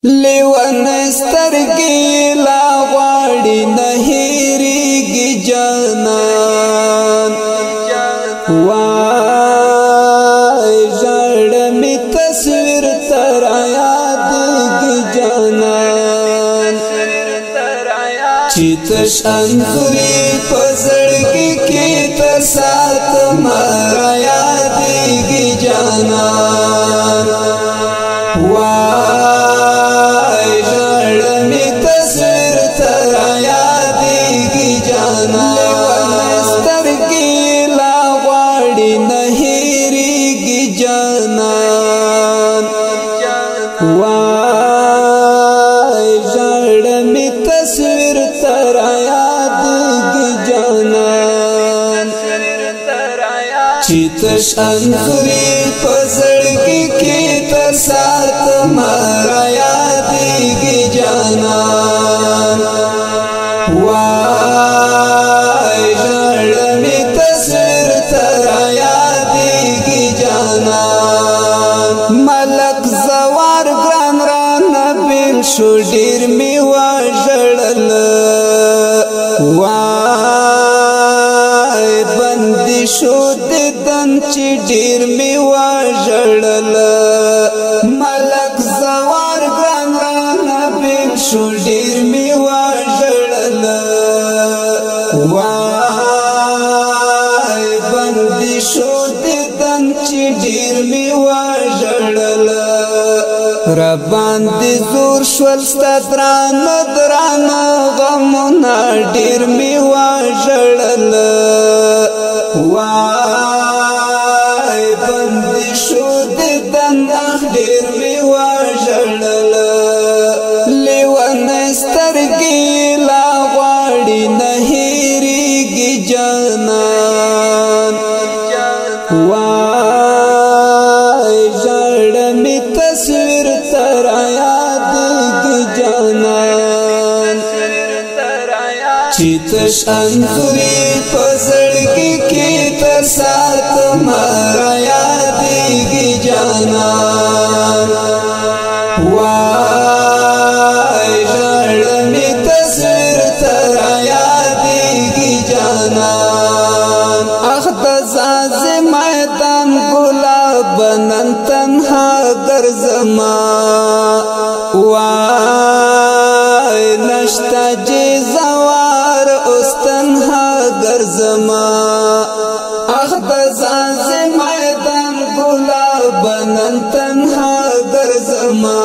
لیوان سترګې لا غواړي نه هېرېږي جانان وای ژړه مې تصویر تر یادېږي جانان چې تش انځورې په زړګي کې تر ساتمه را یادېږي جانان وای ژړه مې تصویر تر یادېږي جانان سترګې لا غواړي نه هېرېږي جانان وای ژړه مې تصویر تر یادېږي جانان چې تش انځورې په زړګي کې تر ساتمه را یادېږي جانان وای ژړه مې تصویر تر یادېږي جانان ملک زوار ګران رانه بېل شو ډېر مې وژړل وای بندي شو دیدن چې ډېر مې وژړل ملک زوار ګران رانه بېل شو ډېر مې وژړل وای بندي شو دیدن چې ډېر مې وژړل را باندې زور شول ستا درانه درانه غمونه ډېر مې وژړل وای بندي شو دیدن ډېر مې وژړل لیوانه سترګې لا غواړي نه هېرېږي جانان وای ژړه مې تصویر تر یادېږي جانان چې تش انځورې په زړګي کې تر ساتمه را یادېږي جانان وای ژړه مې تصویر تر یادېږي جانان اخ د ځاځي میدان ګلاب نن تنها ګرځما وای نشته جې زوار اوس تنها ګرځما اخ د ځاځي میدان ګلاب نن تنها ګرځما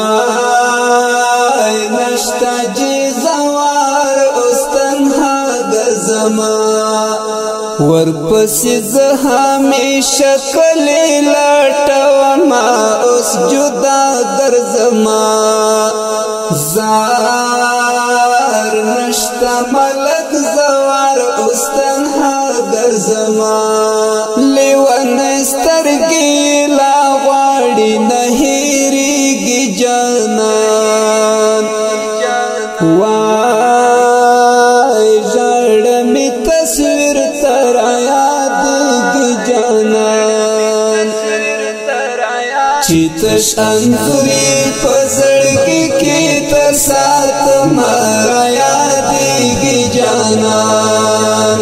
وای نشته جې زوار اوس تنها ګرځما ورپسې زه همیشه کلي لټومه اوس جدا ګرځما زار نشته ملک زوار اوس تنها ګرځما لیوانه سترګې لا غواړي نه هېرېږي جانان وای ژړه مې تصویر تر یادېږي جانان چې تش انځورې په زړګي کې تر ساتمه را یادېږي جانان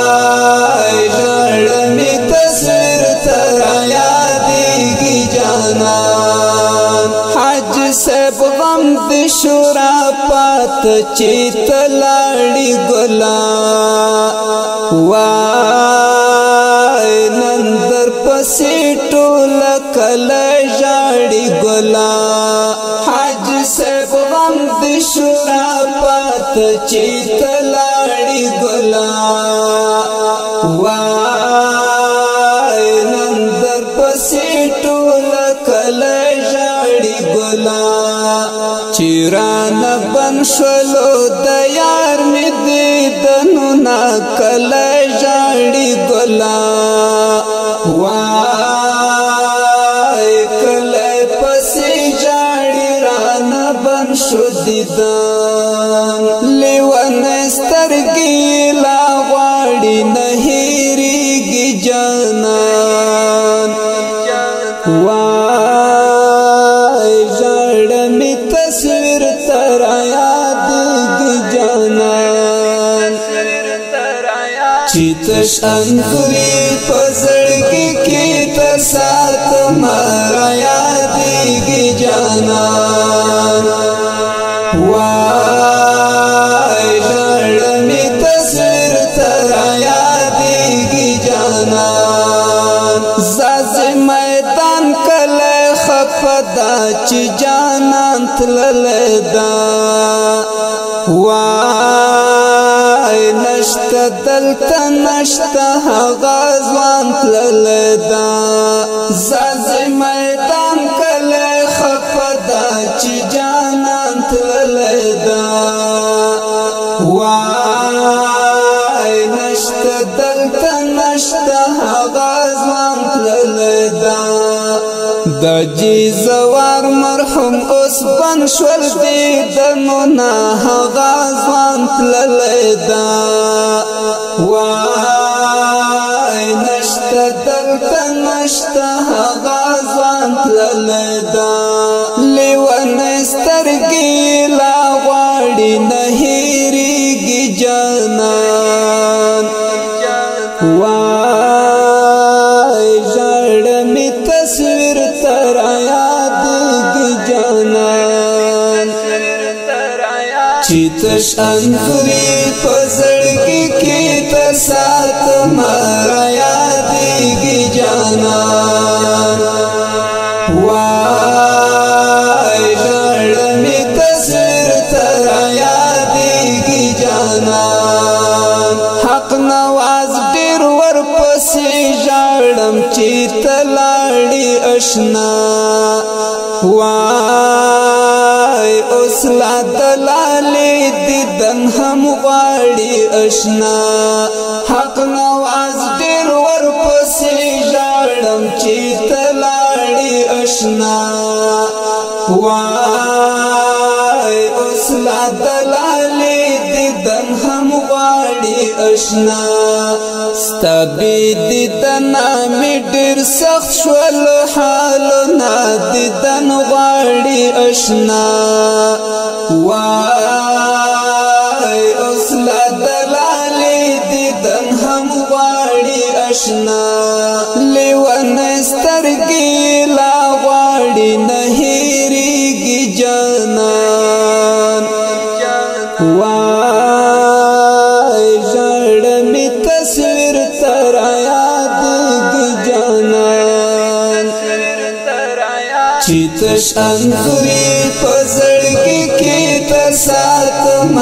وای ژړه مې تصویر تر یادېږي جانان حج صاحب غم د شورا پات چې تلاړي ګلا وای نن در پسې ټوله کله ژاړي ګلا حج صاحب غم د شورا پات چې تلاړي ګلا وای نن در پسې ټوله کله ژاړي ګلا چیرانه بن شولو د یار مې دیدنونه کله ژاړي ګلا وای کله پسې ژاړي رانه بن شو دیدن لیوانه سترګې لا غواړي نه هېرېږي جانان تش انځوري په زړګي کې تر ساتم را یادېږي جانان وای ژړمې تصویر ته را یادېږي جانان زازې میدان کله خفه ده چې جانان تللی ده وای نشته دلته نشته هغه ځوان تللی ده زازې میدان کله خفه ده چې جانان تللی ده وای نشته دلته نشته هغه ځوان تللی ده د جیزوار مرحوم اوس بن شول دیدنو نه هغه ځوان تللی ده وای نشته دلته نشته هغه ځوان تللی ده لیونی سترګې لا غواړي نه هېرېږي جانان وای ژړمې تصویر ته را یادېږي جانان چې تش انځوري په زړګي کې تر ساتم را یادېږي جانان وای ژړمې تصویر ته را یادېږي جانان حق نواز ډېر ورپسې ژاړم چې ته لاړې اشنا وای اوس لا د لالې دیدن هم غواړي اشنا حق نواز ډېر ورپسې ژاړم چې ته لاړې اشنا وای اوس لا د لالې دیدن هم غواړي اشنا ستا بې دیدنه مې ډېر سخت شول حالونه دیدن غواړي اشنا وای اوس لا د لالې دیدن هم غواړي اشنا لیونی سترګې لا غواړي نه هېرېږي جانان وای ژړمې تصویر ته را یادېږي جانان چې تش انځوري په زړګي کې تر ساتم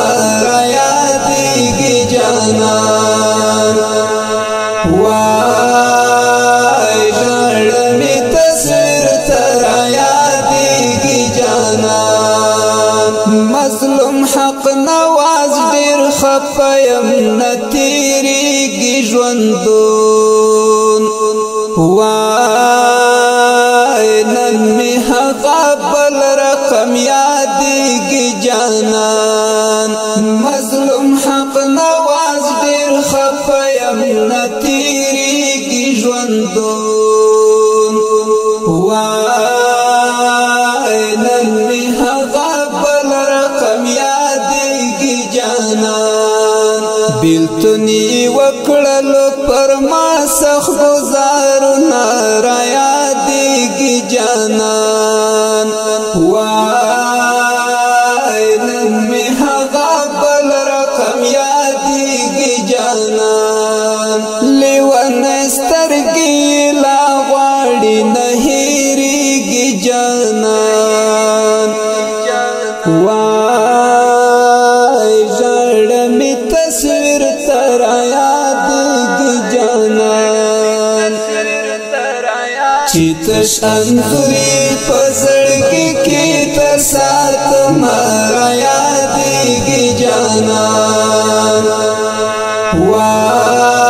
را یادېږي جانان وای ژړمې تصویر ته را یادېږي جانان مظلوم حق نواز ډېر خفه یم نه تېرېږي ژوندون وای نن مې هغه بل رقم یادېږي جانان مظلوم حق نواز ډېر خفه یم نه تېرېږي ژوندون وای نن مې هغه بل رقم یادېږي جانان بیلتونی وکړلو پر ما سخت ګزارونه را یادېږي جانان وای نن مې هغه بل رقم یادېږي جانان لیونی سترګې لا غواړي نه هېرېږي جانان وای ژړمې تصویر ته را یادېږي جانان چې تش انځوري په زړګي کې تر ساتم را یادېږي جانان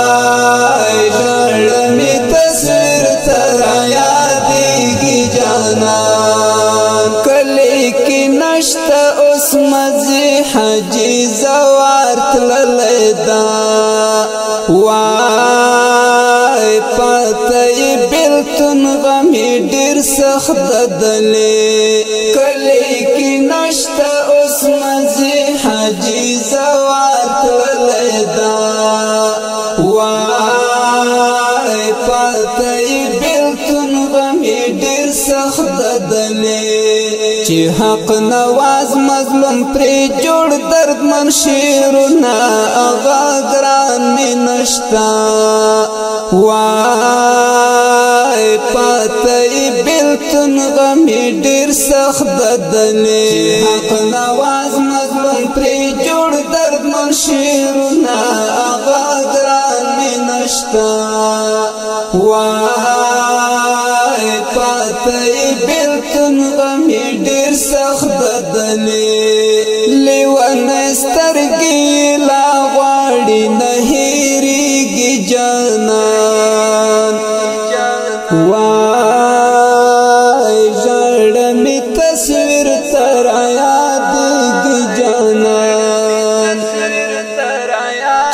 وای ژړمې تصویر ته را یادېږي جانان کلی کې نشته اوس مزې حاجي زوار تللی ده وای پاته یې بیلتون غمې ډېر سخت ددلې کلی کې نشته اوس مزې حاجي زوار تللی ده ډیر سخت ددلې چې حق نواز مظلوم پر جوړ دردمن شیرونه اغا ګران می نشتا وای پاتې بلتون غم ډیر سخت ددلې حق نواز مظلوم پر جوړ دردمن شیرونه اغا ګران می نشتا وای پاتې بلتون غم ډیر سخت ددلې لیوانه سترګې لا غواړي نه هېرېږي جانان وای ژړه مې تصویر تر یادېږي جانان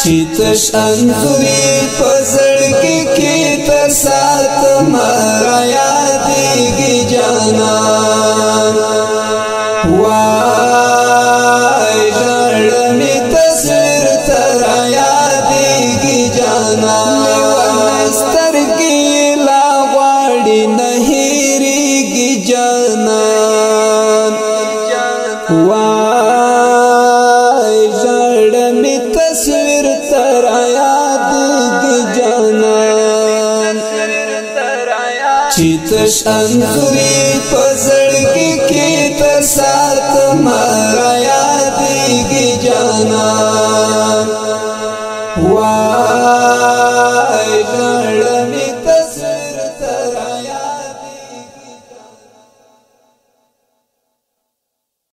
چې تش انځورې په زړګي کې تر ساتمه را یادېږي جانان وای ژړه مې تصویر تر یادېږي جانان لیوانه سترګې لا غواړي نه هېرېږي جانان وای ژړه مې تصویر تر یادېږي جانان چې تش انځورې په زړګي کې تر ساتمه را یادېږي جانان